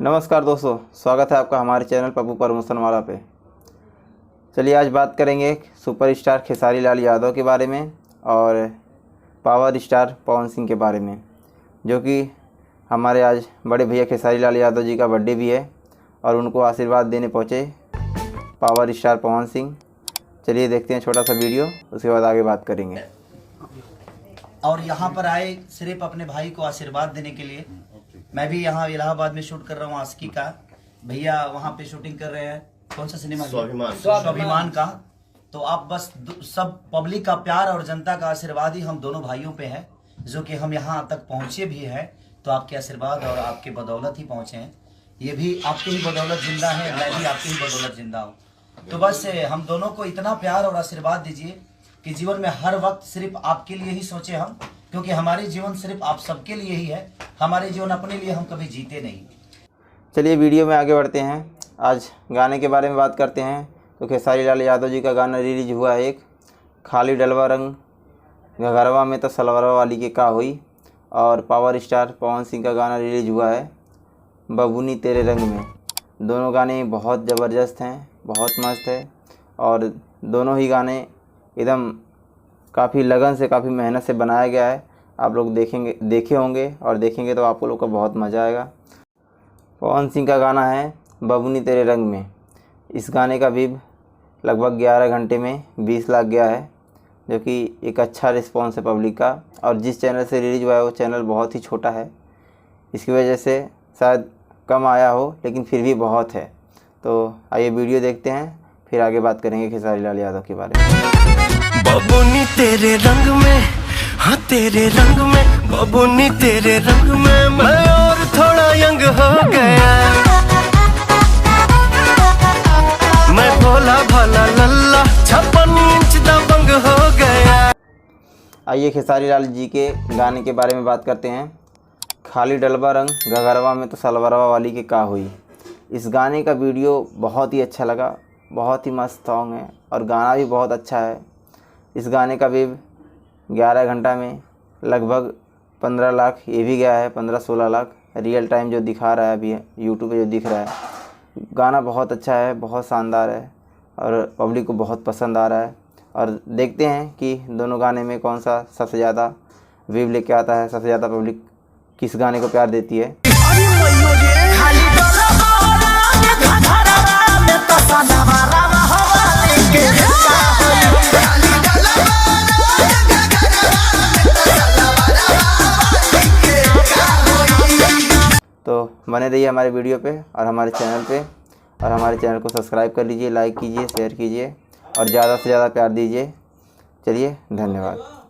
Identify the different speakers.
Speaker 1: नमस्कार दोस्तों, स्वागत है आपका हमारे चैनल पप्पू प्रमोशन वाला पे। चलिए आज बात करेंगे सुपरस्टार खेसारी लाल यादव के बारे में और पावर स्टार पवन सिंह के बारे में, जो कि हमारे आज बड़े भैया खेसारी लाल यादव जी का बर्थडे भी है और उनको आशीर्वाद देने पहुँचे पावर स्टार पवन सिंह। चलिए देखते हैं छोटा सा वीडियो, उसके बाद आगे बात करेंगे।
Speaker 2: और यहाँ पर आए सिर्फ अपने भाई को आशीर्वाद देने के लिए। मैं भी यहाँ इलाहाबाद में शूट कर रहा हूँ आशिकी का। भैया वहाँ पे शूटिंग कर रहे हैं, कौन सा सिनेमा? स्वाभिमान का। तो आप बस सब पब्लिक का प्यार और जनता का आशीर्वाद ही हम दोनों भाइयों पे है, जो कि हम यहाँ तक पहुँचे भी हैं। तो आपके आशीर्वाद और आपके बदौलत ही पहुँचे हैं। ये भी आपके ही बदौलत जिंदा है, मैं भी आपके ही बदौलत जिंदा हूँ। तो बस हम दोनों को इतना प्यार और आशीर्वाद दीजिए कि जीवन में हर वक्त सिर्फ आपके लिए ही सोचे हम, क्योंकि हमारे जीवन सिर्फ आप सबके लिए ही है। हमारे जीवन अपने लिए हम कभी जीते नहीं।
Speaker 1: चलिए वीडियो में आगे बढ़ते हैं। आज गाने के बारे में बात करते हैं। तो खेसारी लाल यादव जी का गाना रिलीज हुआ है, एक खाली डलवा रंग घघरवा में तो सलवारवा वाली के का हुई। और पावर स्टार पवन सिंह का गाना रिलीज हुआ है बबुनी तेरे रंग में। दोनों गाने बहुत ज़बरदस्त हैं, बहुत मस्त है और दोनों ही गाने एकदम काफ़ी लगन से, काफ़ी मेहनत से बनाया गया है। आप लोग देखे होंगे और देखेंगे तो आप लोग को बहुत मज़ा आएगा। पवन सिंह का गाना है बबुनी तेरे रंग में। इस गाने का व्यू लगभग 11 घंटे में 20 लाख गया है, जो कि एक अच्छा रिस्पॉन्स है पब्लिक का। और जिस चैनल से रिलीज हुआ है वो चैनल बहुत ही छोटा है, इसकी वजह से शायद कम आया हो, लेकिन फिर भी बहुत है। तो आइए वीडियो देखते हैं, फिर आगे बात करेंगे खेसारी लाल यादव के बारे में।
Speaker 3: बबुनी तेरे रंग में, हाँ तेरे रंग में, बबुनी तेरे रंग में मैं और थोड़ा यंग हो गया। मैं भोला भाला लल्ला 56 इंच दबंग हो गया।
Speaker 1: आइए खेसारी लाल जी के गाने के बारे में बात करते हैं। खाली डलवा रंग घघरवा में तो सलवारवा वाली के का हुई। इस गाने का वीडियो बहुत ही अच्छा लगा, बहुत ही मस्त सॉन्ग है और गाना भी बहुत अच्छा है। इस गाने का व्यू 11 घंटा में लगभग 15 लाख ये भी गया है, 15-16 लाख रियल टाइम जो दिखा रहा है अभी यूट्यूब पे जो दिख रहा है। गाना बहुत अच्छा है, बहुत शानदार है और पब्लिक को बहुत पसंद आ रहा है। और देखते हैं कि दोनों गाने में कौन सा सबसे ज़्यादा व्यू लेके आता है, सबसे ज़्यादा पब्लिक किस गाने को प्यार देती है। तो बने रहिए हमारे वीडियो पे और हमारे चैनल पे, और हमारे चैनल को सब्सक्राइब कर लीजिए, लाइक कीजिए, शेयर कीजिए और ज़्यादा से ज़्यादा प्यार दीजिए। चलिए, धन्यवाद।